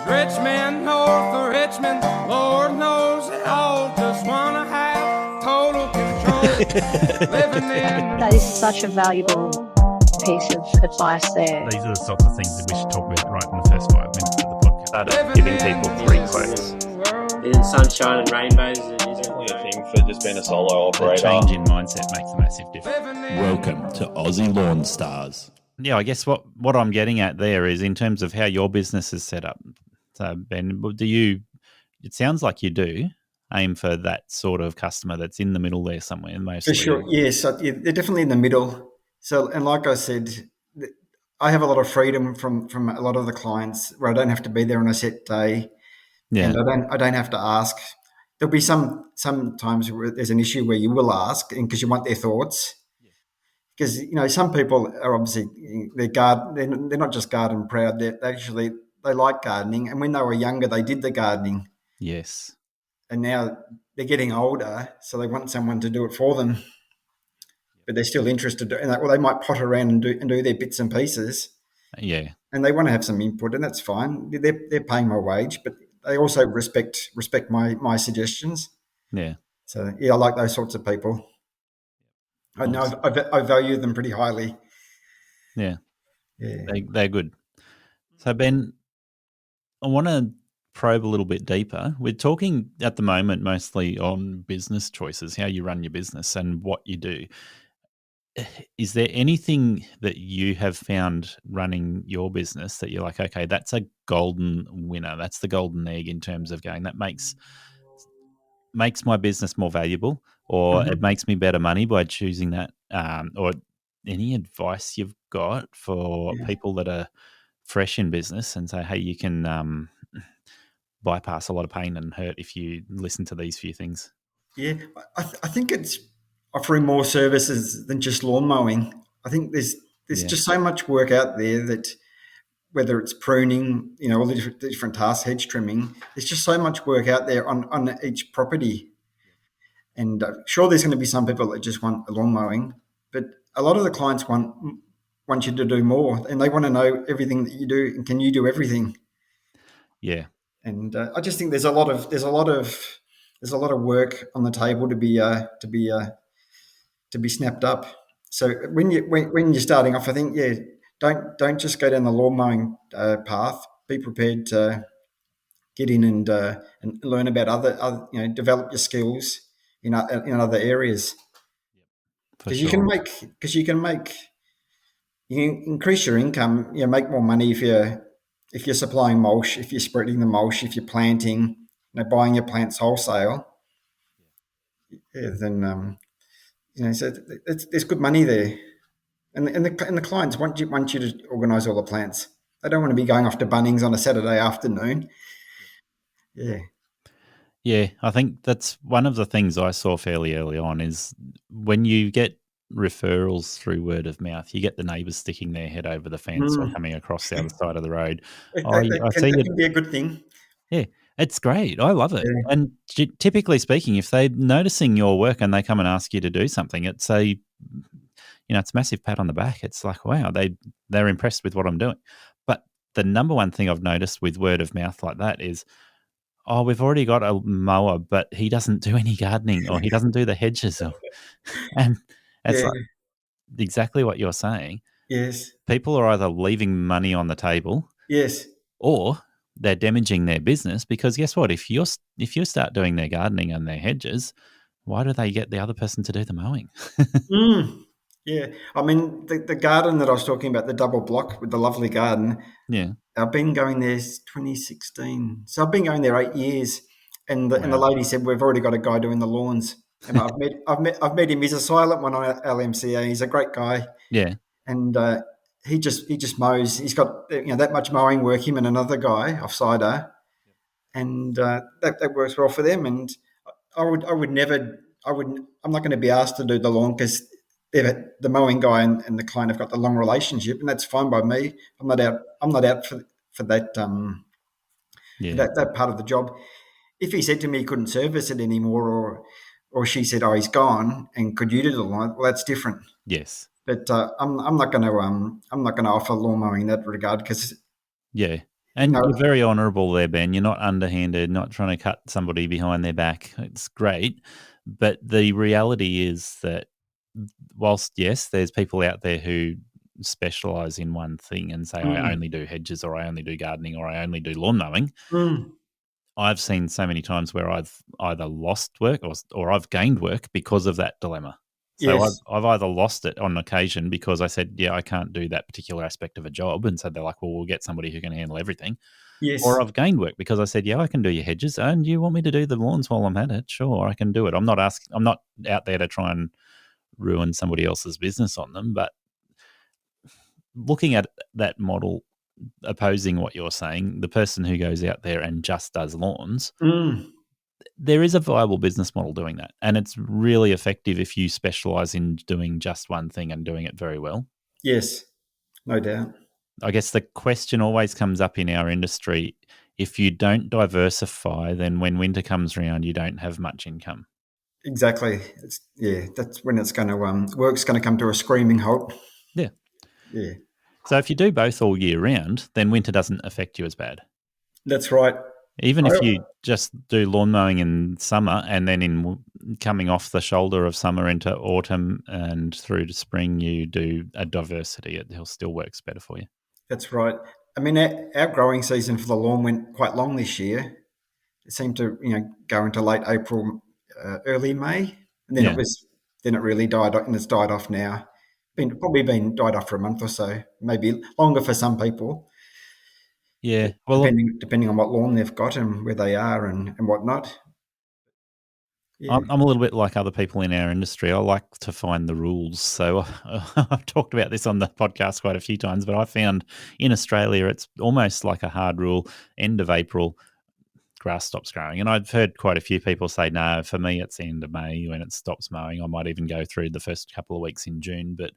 rich men north of Richmond, Lord knows they all just want to have total control. Living in That is such a valuable piece of advice there. These are the sorts of things that we should talk about right in the first 5 minutes of the podcast. Started giving people free quotes. In sunshine and rainbows, it is Definitely a thing for just being a solo The operator. change in mindset makes a massive difference. Welcome to Aussie Lawn Stars. Yeah, I guess what I'm getting at there is in terms of how your business is set up. So, Ben, it sounds like you do aim for that sort of customer that's in the middle there somewhere, mostly. For sure, yes. They're definitely in the middle. So, and like I said, I have a lot of freedom from a lot of the clients where I don't have to be there on a set day. Yeah. And I don't have to ask. There'll be some times where there's an issue where you will ask, and because you want their thoughts. Because some people are obviously they're not just garden proud. They like gardening, and when they were younger, they did the gardening. Yes. And now they're getting older, so they want someone to do it for them. But they're still interested in that. Well, they might potter around and do their bits and pieces. Yeah. And they want to have some input, and that's fine. They're paying my wage, but they also respect my suggestions. Yeah. So yeah, I like those sorts of people. I know I value them pretty highly. Yeah. Yeah. They're good. So, Ben, I want to probe a little bit deeper. We're talking at the moment mostly on business choices, how you run your business and what you do. Is there anything that you have found running your business that you're like, okay, that's a golden winner. That's the golden egg in terms of going, that makes my business more valuable, or it makes me better money by choosing that? Or any advice you've got for people that are fresh in business and say, hey, you can bypass a lot of pain and hurt if you listen to these few things? Yeah, I think it's offering more services than just lawn mowing. I think there's just so much work out there that whether it's pruning, all the different tasks, hedge trimming, there's just so much work out there on each property. And sure, there's going to be some people that just want lawn mowing, but a lot of the clients want you to do more, and they want to know everything that you do, and can you do everything? Yeah. And I just think there's a lot of work on the table to be snapped up. So when you're starting off, I think don't just go down the lawn mowing path. Be prepared to get in and learn about other develop your skills in other areas. Because you can increase your income. Make more money if you're supplying mulch, if you're spreading the mulch, if you're planting, buying your plants wholesale. Yeah, then so there's good money there, and the clients want you to organise all the plants. They don't want to be going off to Bunnings on a Saturday afternoon. Yeah. Yeah, I think that's one of the things I saw fairly early on is when you get referrals through word of mouth, you get the neighbours sticking their head over the fence or coming across the other side of the road. That can be a good thing. Yeah, it's great. I love it. Yeah. And typically speaking, if they're noticing your work and they come and ask you to do something, it's it's a massive pat on the back. It's like, wow, they're impressed with what I'm doing. But the number one thing I've noticed with word of mouth like that is, oh, we've already got a mower, but he doesn't do any gardening or he doesn't do the hedges. And it's like exactly what you're saying. Yes. People are either leaving money on the table. Yes. Or they're damaging their business because guess what? If you start doing their gardening and their hedges, why do they get the other person to do the mowing? Yeah. I mean, the garden that I was talking about, the double block with the lovely garden. Yeah. I've been going there since 2016. So I've been going there 8 years. And the lady said, we've already got a guy doing the lawns. And I've met him. He's a silent one on LMCA. He's a great guy. Yeah. And he just mows. He's got that much mowing work, him and another guy offside her. And that works well for them. And I'm not going to be asked to do the lawn because the mowing guy and the client have got the long relationship, and that's fine by me. I'm not out for that that part of the job. If he said to me he couldn't service it anymore, or she said, oh, he's gone, and could you do the lawn? Well, that's different. Yes. But I'm not going to offer lawn mowing in that regard because And No. you're very honourable there, Ben. You're not underhanded, not trying to cut somebody behind their back. It's great. But the reality is that whilst, yes, there's people out there who specialise in one thing and say, I only do hedges or I only do gardening or I only do lawn mowing, I've seen so many times where I've either lost work or I've gained work because of that dilemma. So Yes. I've either lost it on occasion because I said, yeah, I can't do that particular aspect of a job. And so they're like, well, we'll get somebody who can handle everything. Yes. Or I've gained work because I said, yeah, I can do your hedges. And you want me to do the lawns while I'm at it? Sure, I can do it. I'm not out there to try and ruin somebody else's business on them. But looking at that model, opposing what you're saying, the person who goes out there and just does lawns, there is a viable business model doing that. And it's really effective if you specialize in doing just one thing and doing it very well. Yes, no doubt. I guess the question always comes up in our industry, if you don't diversify, then when winter comes around, you don't have much income. Exactly. That's when it's going to work's going to come to a screaming halt. Yeah. Yeah. So if you do both all year round, then winter doesn't affect you as bad. That's right. Even if you just do lawn mowing in summer and then in coming off the shoulder of summer into autumn and through to spring, you do a diversity, it still works better for you. That's right. I mean, our growing season for the lawn went quite long this year. It seemed to, go into late April, early May, and then it really died off, and it's died off now. Probably been died off for a month or so, maybe longer for some people. Yeah, well, depending on what lawn they've got and where they are and whatnot. Yeah. I'm a little bit like other people in our industry. I like to find the rules. So I've talked about this on the podcast quite a few times, but I found in Australia it's almost like a hard rule. End of April, grass stops growing. And I've heard quite a few people say, no, for me it's end of May when it stops mowing. I might even go through the first couple of weeks in June. But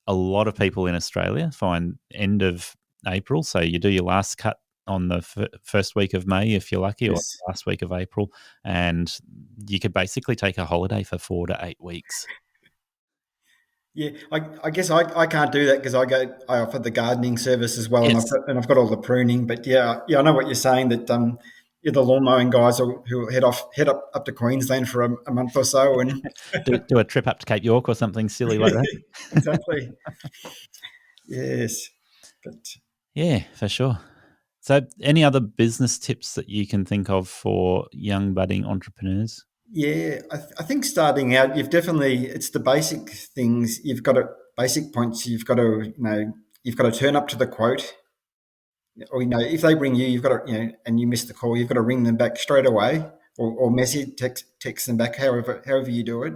a lot of people in Australia find end of April. So you do your last cut on the first week of May, if you're lucky, or last week of April, and you could basically take a holiday for 4 to 8 weeks. Yeah, I guess I can't do that because I offer the gardening service as well, yes. and I've got all the pruning. But yeah, I know what you're saying, that you're the lawn mowing guys who head up to Queensland for a month or so and do a trip up to Cape York or something silly like that. Exactly. Yes, but yeah, for sure. So any other business tips that you can think of for young budding entrepreneurs? Yeah, I think starting out, it's the basic things. You've got basic points. You've got to turn up to the quote. Or, if they ring you, you've got to, and you miss the call, you've got to ring them back straight away or message, text them back, however you do it.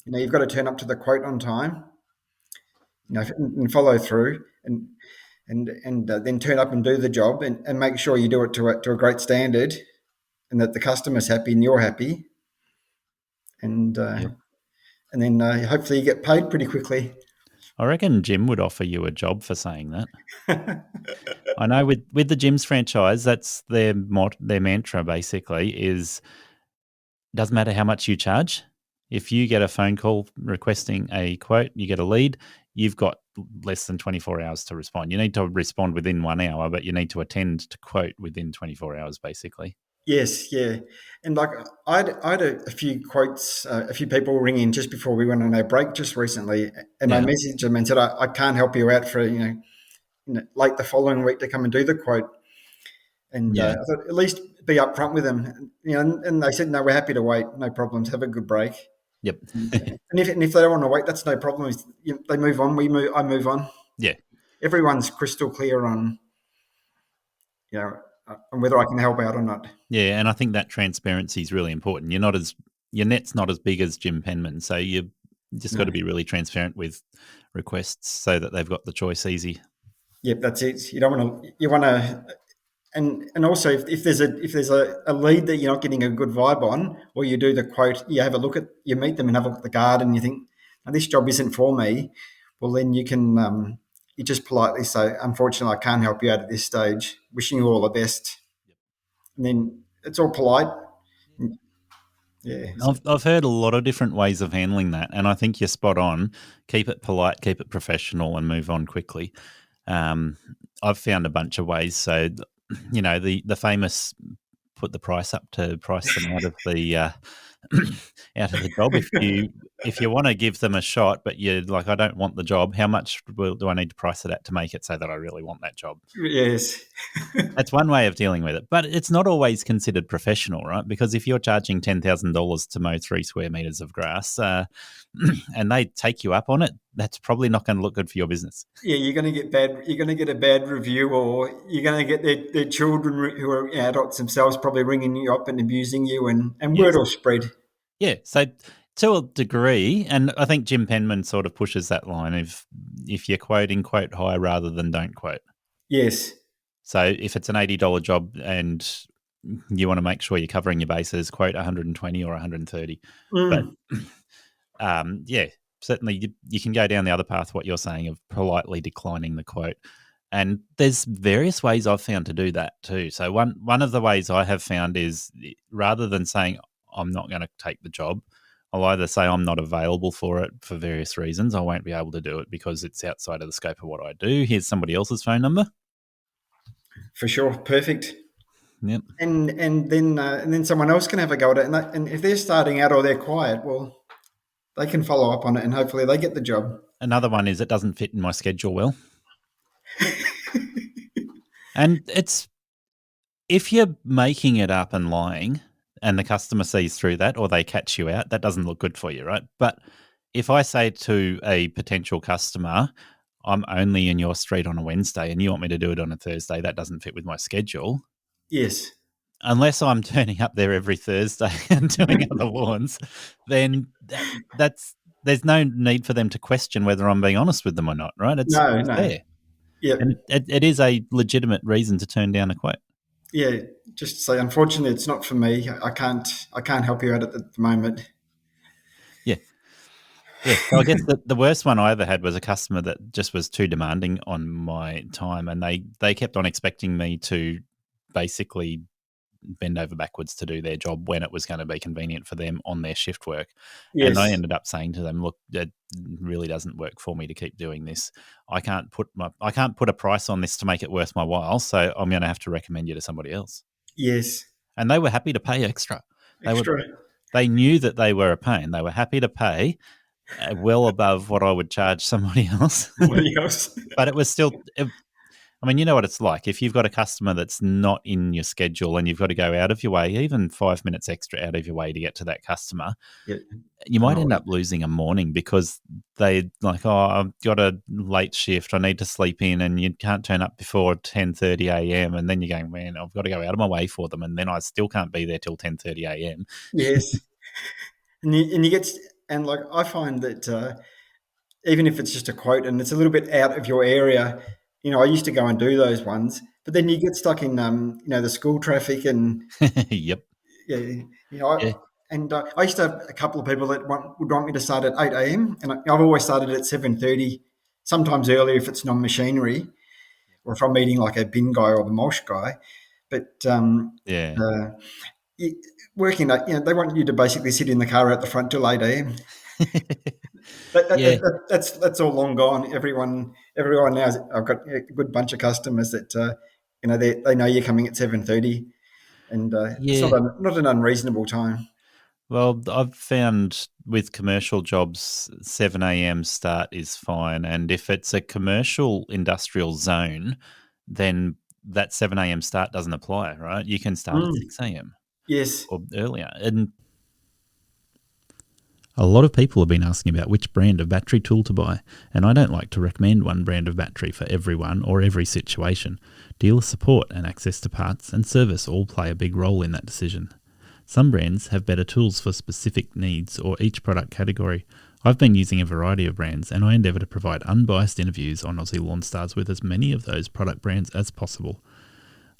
You've got to turn up to the quote on time, and follow through and then turn up and do the job and make sure you do it to a great standard and that the customer's happy and you're happy. And then hopefully you get paid pretty quickly. I reckon Jim would offer you a job for saying that. I know with the Jim's franchise, that's their mantra basically is, doesn't matter how much you charge. If you get a phone call requesting a quote, you get a lead, you've got less than 24 hours to respond. You need to respond within 1 hour, but you need to attend to quote within 24 hours basically. Yes, yeah. And like I had a few quotes, a few people ring in just before we went on our break just recently, and I messaged them and said, I can't help you out for, late the following week to come and do the quote. And I thought at least be upfront with them, and they said, no, we're happy to wait. No problems. Have a good break. Yep. and if they don't want to wait, that's no problem. They move on. I move on. Yeah. Everyone's crystal clear on, and whether I can help out or not. Yeah, and I think that transparency is really important. Your net's not as big as Jim Penman, so you just got to be really transparent with requests so that they've got the choice easy. Yep, that's it. You don't want to. You want to, and also if there's a lead that you're not getting a good vibe on, or you do the quote, you have a look at, you meet them and have a look at the garden, and you think, now, this job isn't for me. Well, then you can. You just politely say, unfortunately, I can't help you out at this stage. Wishing you all the best. And then it's all polite. Yeah. I've heard a lot of different ways of handling that, and I think you're spot on. Keep it polite, keep it professional, and move on quickly. I've found a bunch of ways. So the famous put the price up to price them out of the out of the job. If you want to give them a shot, but you're like, I don't want the job, how much do I need to price it at to make it so that I really want that job? Yes. That's one way of dealing with it, but it's not always considered professional, right? Because if you're charging $10,000 to mow 3 square meters of grass, and they take you up on it, that's probably not going to look good for your business. Yeah, you're going to get bad. You're going to get a bad review, or you're going to get their children who are adults themselves probably ringing you up and abusing you, and Yes. word will spread. Yeah, so to a degree, and I think Jim Penman sort of pushes that line of if you're quoting, quote high rather than don't quote. Yes. So if it's an $80 job and you want to make sure you're covering your bases, quote 120 or 130. But yeah, certainly you can go down the other path, what you're saying, of politely declining the quote. And there's various ways I've found to do that too. So one of the ways I have found is, rather than saying I'm not going to take the job, I'll either say I'm not available for it for various reasons. I won't be able to do it because it's outside of the scope of what I do. Here's somebody else's phone number. For sure. Perfect. Yep. And then someone else can have a go at it. And if they're starting out or they're quiet, well, they can follow up on it and hopefully they get the job. Another one is it doesn't fit in my schedule well. And it's, if you're making it up and lying and the customer sees through that or they catch you out, that doesn't look good for you, right? But if I say to a potential customer, I'm only in your street on a Wednesday and you want me to do it on a Thursday, that doesn't fit with my schedule. Yes. Unless I'm turning up there every Thursday and doing other lawns, then there's no need for them to question whether I'm being honest with them or not, right? It's No. there. Yeah. And it is a legitimate reason to turn down a quote. Yeah. Just say, unfortunately, it's not for me. I can't help you out at the moment. Yeah. Yeah. So I guess the worst one I ever had was a customer that just was too demanding on my time, and they kept on expecting me to basically bend over backwards to do their job when it was going to be convenient for them on their shift work. Yes. And I ended up saying to them, look, it really doesn't work for me to keep doing this. I can't put a price on this to make it worth my while, so I'm going to have to recommend you to somebody else. Yes. And they were happy to pay extra. Extra. They knew that they were a pain. They were happy to pay well above what I would charge somebody else. Somebody else. But it was still, I mean, you know what it's like. If you've got a customer that's not in your schedule and you've got to go out of your way, even 5 minutes extra out of your way to get to that customer, you might end up losing a morning because they like, oh, I've got a late shift, I need to sleep in, and you can't turn up before 10:30 a.m. And then you're going, man, I've got to go out of my way for them, and then I still can't be there till 10:30 a.m. Yes. and you get, and like I find that even if it's just a quote and it's a little bit out of your area, I used to go and do those ones, but then you get stuck in, the school traffic and Yep. yeah, and I used to have a couple of people that would want me to start at 8 a.m. and I've always started at 7:30, sometimes earlier if it's non-machinery or if I'm meeting like a bin guy or the mulch guy. But working at, they want you to basically sit in the car out the front till 8 a.m. That's all long gone. Everyone now. I've got a good bunch of customers that they know you're coming at 7:30, and it's not an unreasonable time. Well, I've found with commercial jobs, 7 a.m. start is fine, and if it's a commercial industrial zone, then that 7 a.m. start doesn't apply, right? You can start at 6 a.m. Yes, or earlier, and a lot of people have been asking about which brand of battery tool to buy, and I don't like to recommend one brand of battery for everyone or every situation. Dealer support and access to parts and service all play a big role in that decision. Some brands have better tools for specific needs or each product category. I've been using a variety of brands, and I endeavour to provide unbiased interviews on Aussie Lawn Stars with as many of those product brands as possible.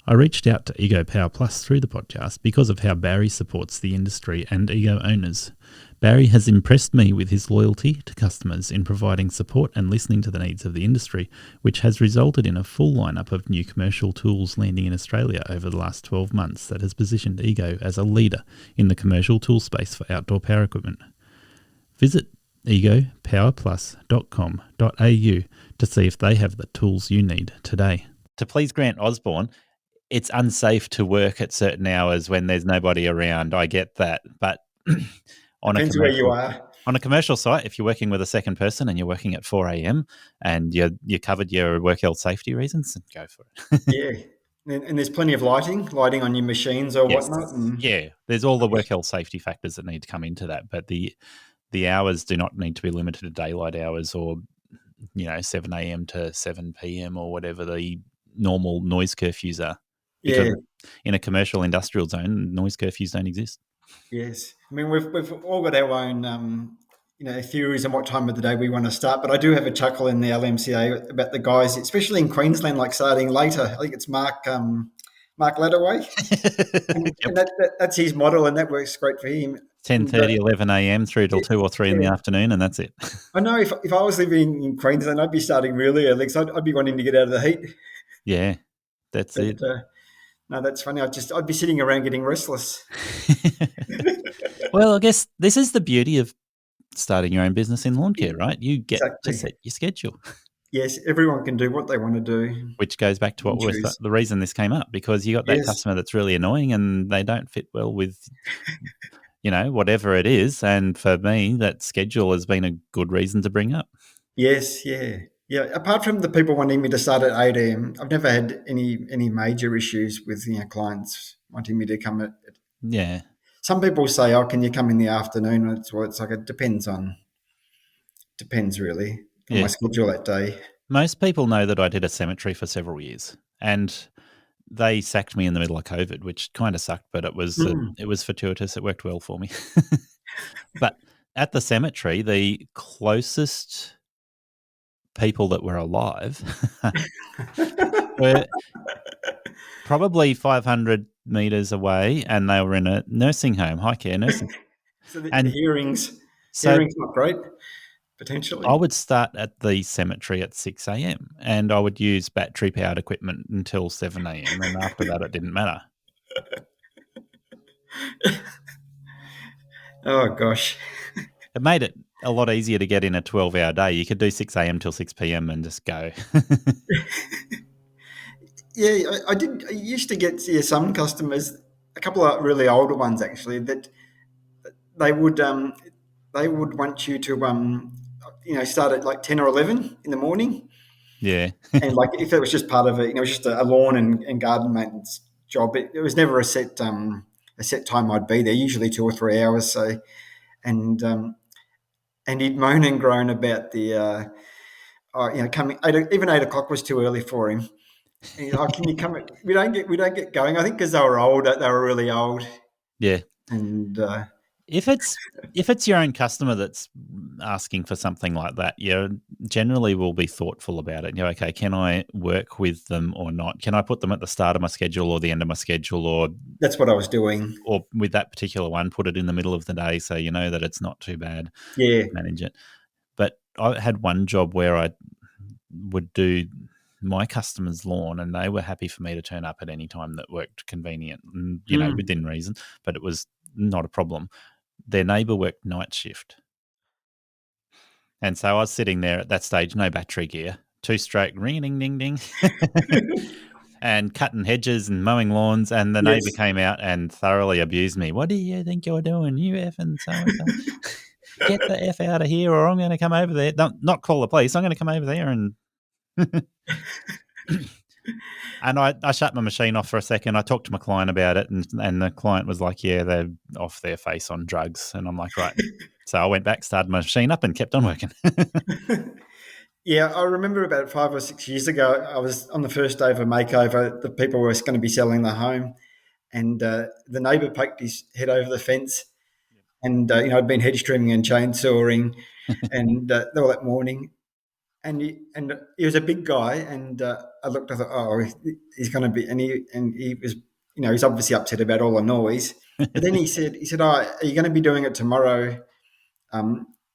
I reached out to Ego Power Plus through the podcast because of how Barry supports the industry and Ego owners. Barry has impressed me with his loyalty to customers in providing support and listening to the needs of the industry, which has resulted in a full lineup of new commercial tools landing in Australia over the last 12 months that has positioned Ego as a leader in the commercial tool space for outdoor power equipment. Visit egopowerplus.com.au to see if they have the tools you need today. To please Grant Osborne, it's unsafe to work at certain hours when there's nobody around. I get that, but on Depends where you are. on a commercial site, if you're working with a second person and you're working at 4 a.m. and you covered your work health safety reasons, then go for it. Yeah, and there's plenty of lighting on your machines or Yes. whatnot. And Yeah, there's all the work health safety factors that need to come into that, but the hours do not need to be limited to daylight hours or 7 a.m. to 7 p.m. or whatever the normal noise curfews are. Because yeah, in a commercial industrial zone, noise curfews don't exist. yes. I mean, we've all got our own theories on what time of the day we want to start. But I do have a chuckle in the LMCA about the guys, especially in Queensland, like starting later. I think it's Mark Ladaway, and that's his model, and that works great for him. 10:30, 11 a.m. through till 2 or 3 in the Yeah. afternoon, and that's it. I know if I was living in Queensland, I'd be starting really early because I'd be wanting to get out of the heat. Yeah, that's But, it. no, that's funny. I'd be sitting around getting restless. Well, I guess this is the beauty of starting your own business in lawn care, right? You get Exactly. to set your schedule, Yes, everyone can do what they want to do. which goes back to what Choose. the reason this came up, because you got that Yes. customer that's really annoying and they don't fit well with whatever it is. And for me, that schedule has been a good reason to bring up. Yes, yeah. Apart from the people wanting me to start at 8 a.m., I've never had any major issues with clients wanting me to come at. Yeah. Some people say, "Oh, can you come in the afternoon?" It's like it depends really on my schedule that day. Most people know that I did a cemetery for several years, and they sacked me in the middle of COVID, which kind of sucked, but it was fortuitous. It worked well for me. But at the cemetery, the closest people that were alive were probably 500 meters away, and they were in a nursing home, high care nursing. So the And hearing's not great, potentially. I would start at the cemetery at 6 a.m. and I would use battery powered equipment until 7 a.m. And after that, it didn't matter. Oh, gosh. It made it a lot easier to get in a 12-hour day. You could do 6 a.m. till 6 p.m. and just go. Yeah, I did. I used to get some customers, a couple of really older ones actually, that they would want you to start at like 10 or 11 in the morning. Yeah. And like if it was just part of it, it was just a lawn and garden maintenance job. It was never a set time I'd be there. Usually 2 or 3 hours. So, and he'd moan and groan about the coming. Even 8 o'clock was too early for him. And he's like, "Can you come? We don't get going." I think because they were old. They were really old. Yeah. And if it's your own customer that's asking for something like that, you generally will be thoughtful about it. Okay, can I work with them or not? Can I put them at the start of my schedule or the end of my schedule, or that's what I was doing. Or with that particular one, put it in the middle of the day so you know that it's not too bad. Yeah, manage it. But I had one job where I would do my customer's lawn, and they were happy for me to turn up at any time that worked convenient, and within reason. But it was not a problem. Their neighbour worked night shift, and so I was sitting there at that stage, no battery gear, 2-stroke ring ding ding ding, and cutting hedges and mowing lawns. And the neighbour came out and thoroughly abused me. "What do you think you're doing, you effing so and so? Get the F out of here, or I'm going to come over there. Not call the police. I'm going to come over there and." And I shut my machine off for a second. I talked to my client about it, and the client was like, "Yeah, they're off their face on drugs." And I'm like, "Right." So I went back, started my machine up, and kept on working. Yeah, I remember about 5 or 6 years ago, I was on the first day of a makeover. The people were going to be selling the home, and the neighbour poked his head over the fence, and I'd been hedge trimming and chainsawing, and all that morning. And he was a big guy, and I looked. I thought, "Oh, he's going to be." And he was, he's obviously upset about all the noise. But then he said, "Oh, are you going to be doing it tomorrow?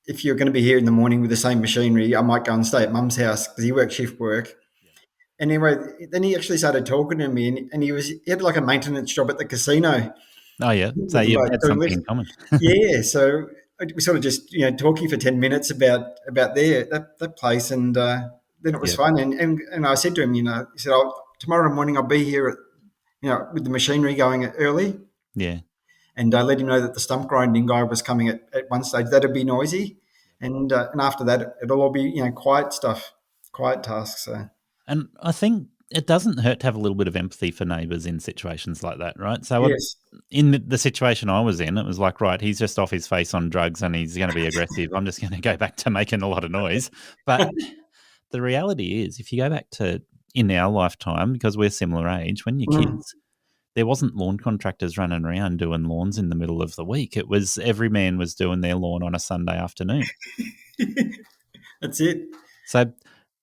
If you're going to be here in the morning with the same machinery, I might go and stay at Mum's house because he works shift work." And anyway, then he actually started talking to me, and he had like a maintenance job at the casino. Oh yeah, so you had something in common. Yeah, so we sort of just talking for 10 minutes about that place, and then it was fun. And I said to him, he said, "Oh, tomorrow morning I'll be here with the machinery going early, Yeah. and I let him know that the stump grinding guy was coming at one stage. That'd be noisy, and after that, it'll all be quiet stuff, quiet tasks. So And I think it doesn't hurt to have a little bit of empathy for neighbours in situations like that, right? So yes, in the situation I was in, it was like, right, he's just off his face on drugs and he's going to be aggressive. I'm just going to go back to making a lot of noise. But the reality is, if you go back to in our lifetime, because we're similar age, when you're kids, there wasn't lawn contractors running around doing lawns in the middle of the week. It was every man was doing their lawn on a Sunday afternoon. that's it. So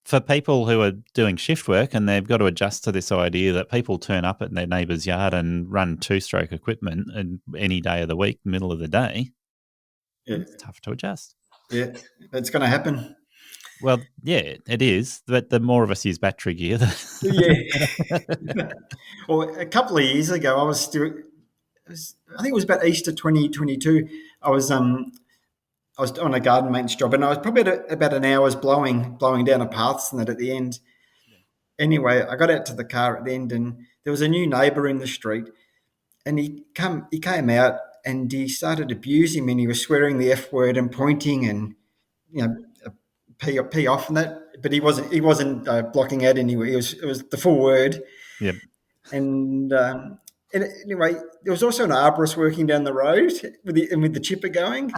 for people who are doing shift work and they've got to adjust to this idea that people turn up at their neighbour's yard and run two-stroke equipment any day of the week, middle of the day, Yeah, it's tough to adjust. yeah, it's going to happen. Well, yeah, it is. But the more of us use battery gear, Yeah. Well, a couple of years ago, I think it was about Easter 2022. I was on a garden maintenance job, and I was probably at about an hour's blowing down a paths and that at the end. Anyway, I got out to the car at the end, and there was a new neighbour in the street, and he came out and he started abusing me, and he was swearing the F word and pointing and pee off and that, but he wasn't blocking out anyway. It was the full word. Yep. And anyway, there was also an arborist working down the road with the chipper going,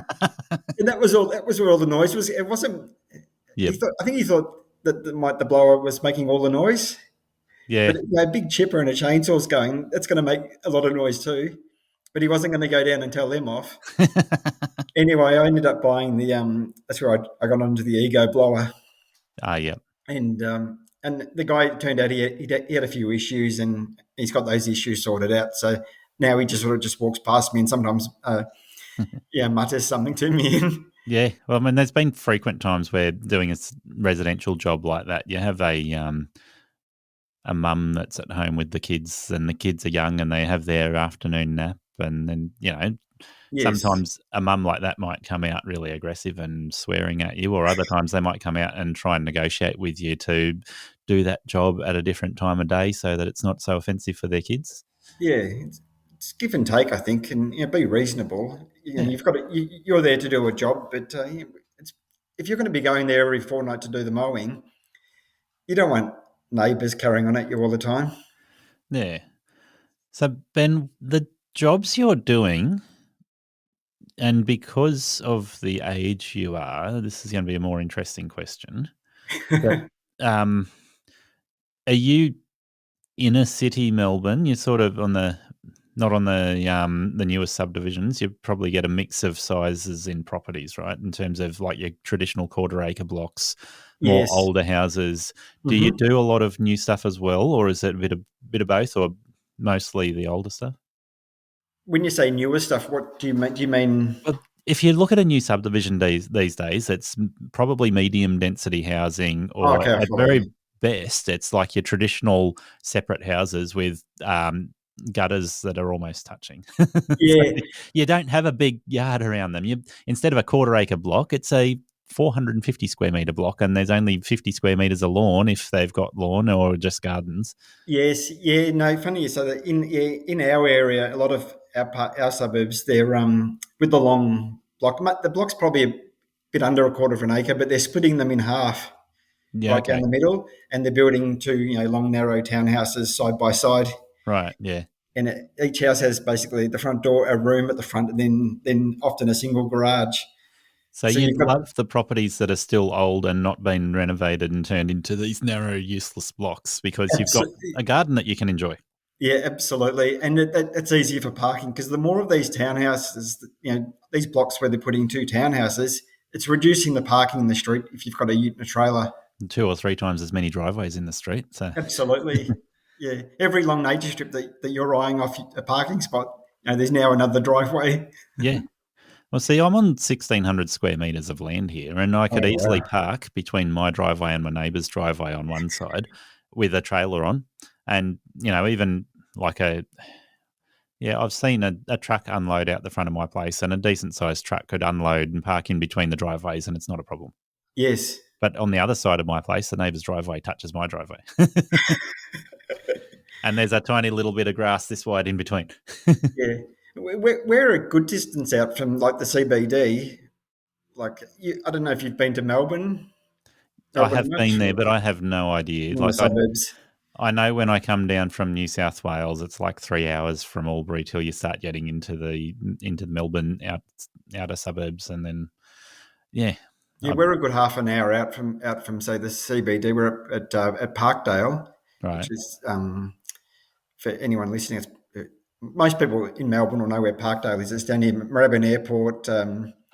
and that was all. That was where all the noise was. It wasn't. Yep. I think he thought that the blower was making all the noise. Yeah. But a big chipper and a chainsaw's going. That's going to make a lot of noise too. But he wasn't going to go down and tell them off. Anyway, I ended up buying the. That's where I got onto the Ego blower. Yeah. And the guy, it turned out he had a few issues, and he's got those issues sorted out. So now he just sort of just walks past me and sometimes mutters something to me. Yeah. Well, I mean, there's been frequent times where doing a residential job like that, you have a mum that's at home with the kids, and the kids are young and they have their afternoon nap, and then Yes. sometimes a mum like that might come out really aggressive and swearing at you, or other times they might come out and try and negotiate with you to do that job at a different time of day so that it's not so offensive for their kids. Yeah, it's give and take, I think, and be reasonable. You've got you're there to do a job, but if you're going to be going there every fortnight to do the mowing, you don't want neighbours carrying on at you all the time. Yeah. So, Ben, the jobs you're doing, and because of the age you are, this is going to be a more interesting question. But, are you inner city Melbourne? You're sort of not on the newest subdivisions. You probably get a mix of sizes in properties, right? In terms of like your traditional quarter acre blocks, more Yes. older houses. Do you do a lot of new stuff as well, or is it a bit of both, or mostly the older stuff? When you say newer stuff, what do you mean? Do you mean? Well, if you look at a new subdivision these days, it's probably medium density housing, or Okay, at very best, it's like your traditional separate houses with gutters that are almost touching. Yeah. So you don't have a big yard around them. Instead of a quarter acre block, it's a 450 square metre block, and there's only 50 square metres of lawn if they've got lawn or just gardens. Yes. Yeah. No. Funny you say that. In our area, a lot of our suburbs, they're with the long block. The block's probably a bit under a quarter of an acre, but they're splitting them in half, Yeah, right down the middle, and they're building two long narrow townhouses side by side. Right, yeah. And each house has basically the front door, a room at the front, and then often a single garage. So you love the properties that are still old and not been renovated and turned into these narrow, useless blocks because you've got a garden that you can enjoy. Yeah, absolutely. And it's easier for parking because the more of these townhouses, these blocks where they're putting two townhouses, it's reducing the parking in the street if you've got a ute and a trailer. 2 or 3 times as many driveways in the street. So absolutely. Yeah. Every long nature strip that you're eyeing off a parking spot, there's now another driveway. Yeah. Well, see, I'm on 1,600 square metres of land here, and I could easily park between my driveway and my neighbour's driveway on one side with a trailer on. And, even like I've seen a truck unload out the front of my place, and a decent-sized truck could unload and park in between the driveways, and it's not a problem. Yes. But on the other side of my place, the neighbour's driveway touches my driveway. And there's a tiny little bit of grass this wide in between. Yeah, we're a good distance out from like the CBD. Like, I don't know if you've been to Melbourne. I have much, been there, or but I have no idea. in the Like suburbs. I know when I come down from New South Wales, it's like 3 hours from Albury till you start getting into the Melbourne outer suburbs, and then Yeah, we're a good half an hour out from say the CBD. We're at Parkdale, right. which is for anyone listening. Most people in Melbourne will know where Parkdale is. It's down near Moorabbin Airport.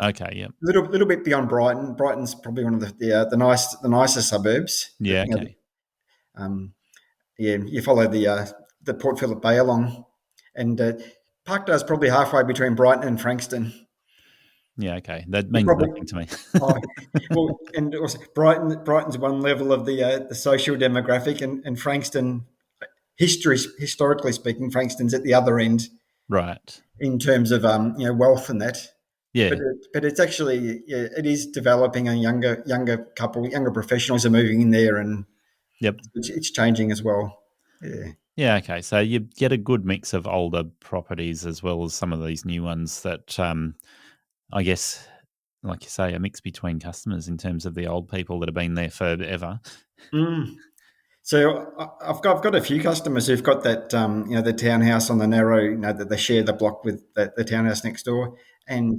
Okay, yeah, Little bit beyond Brighton. Brighton's probably one of the nicer suburbs. yeah, But, okay, you follow the Port Phillip Bay along, and Parkdale's probably halfway between Brighton and Frankston. yeah, okay. That means nothing to me. Oh, well, and also Brighton's one level of the social demographic, and Frankston, historically speaking, Frankston's at the other end Right. in terms of wealth and that. Yeah. But it's actually it is developing. A younger professionals are moving in there, and Yep. it's changing as well. Yeah. Yeah, okay. So you get a good mix of older properties as well as some of these new ones that I guess, like you say, a mix between customers in terms of the old people that have been there forever. Mm. So I've got a few customers who've got that the townhouse on the narrow, that they share the block with the townhouse next door, and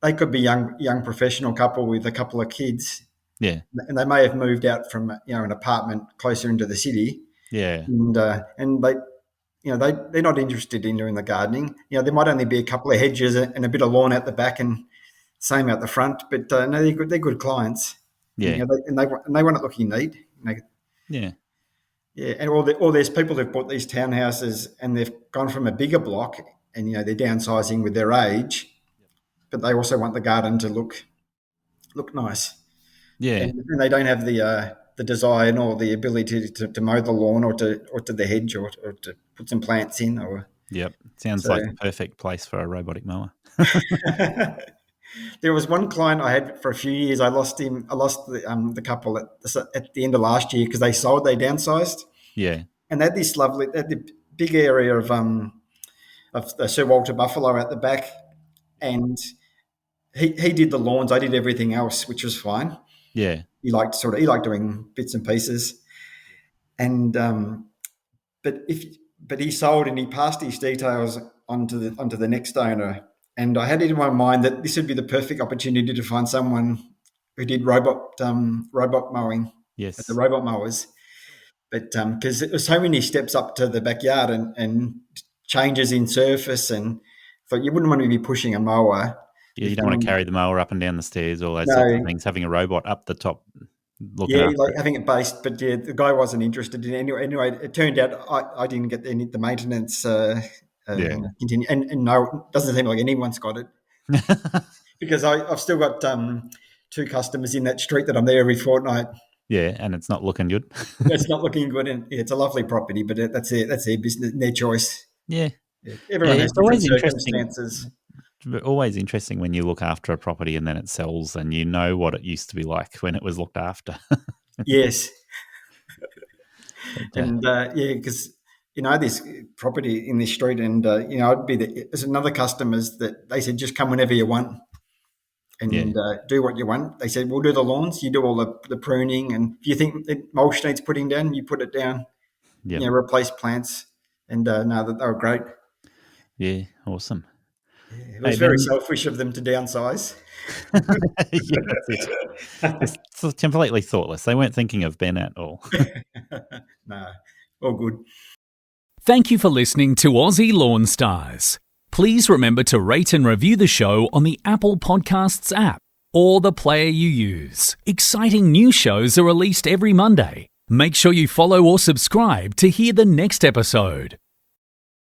they could be young professional couple with a couple of kids, Yeah. and they may have moved out from an apartment closer into the city, Yeah. and they're not interested in doing the gardening. There might only be a couple of hedges and a bit of lawn out the back and same out the front, but no, they're good clients. Yeah. And they want it looking neat. Yeah. Yeah, and there's people who've bought these townhouses and they've gone from a bigger block, and they're downsizing with their age, but they also want the garden to look nice. Yeah. And they don't have the desire nor the ability to mow the lawn or to the hedge or to put some plants in. Yep. Sounds like the perfect place for a robotic mower. There was one client I had for a few years. I lost him. I lost the couple at the end of last year because they downsized. Yeah. And they had the big area of the Sir Walter Buffalo out the back, and he did the lawns. I did everything else, which was fine. Yeah. He liked doing bits and pieces, and but he sold and he passed his details onto the next owner. And I had it in my mind that this would be the perfect opportunity to find someone who did robot mowing, Yes. the robot mowers. But because there were so many steps up to the backyard and changes in surface, and thought you wouldn't want to be pushing a mower. Yeah, you don't want to carry the mower up and down the stairs, all those No. sorts of things. Having a robot up the top, looking Yeah, after like it. having it based, but yeah, the guy wasn't interested in it. Anyway, it turned out I didn't get the maintenance continue, and no, it doesn't seem like anyone's got it because I've still got 2 customers in that street that I'm there every fortnight. Yeah, and it's not looking good. It's not looking good, and it's a lovely property, but that's their business, their choice. Yeah. Everyone has it's different always interesting. circumstances. Always interesting when you look after a property and then it sells and you know what it used to be like when it was looked after. Yes, But, and because this property in this street, and there's another customers that they said just come whenever you want and do what you want. They said we'll do the lawns, you do all the pruning, and if you think that mulch needs putting down, you put it down. Yep. Replace plants, and no, they were great. Yeah, awesome. It was very selfish of them to downsize. Yeah, that's it. It's completely thoughtless. They weren't thinking of Ben at all. No, all good. Thank you for listening to Aussie Lawn Stars. Please remember to rate and review the show on the Apple Podcasts app or the player you use. Exciting new shows are released every Monday. Make sure you follow or subscribe to hear the next episode.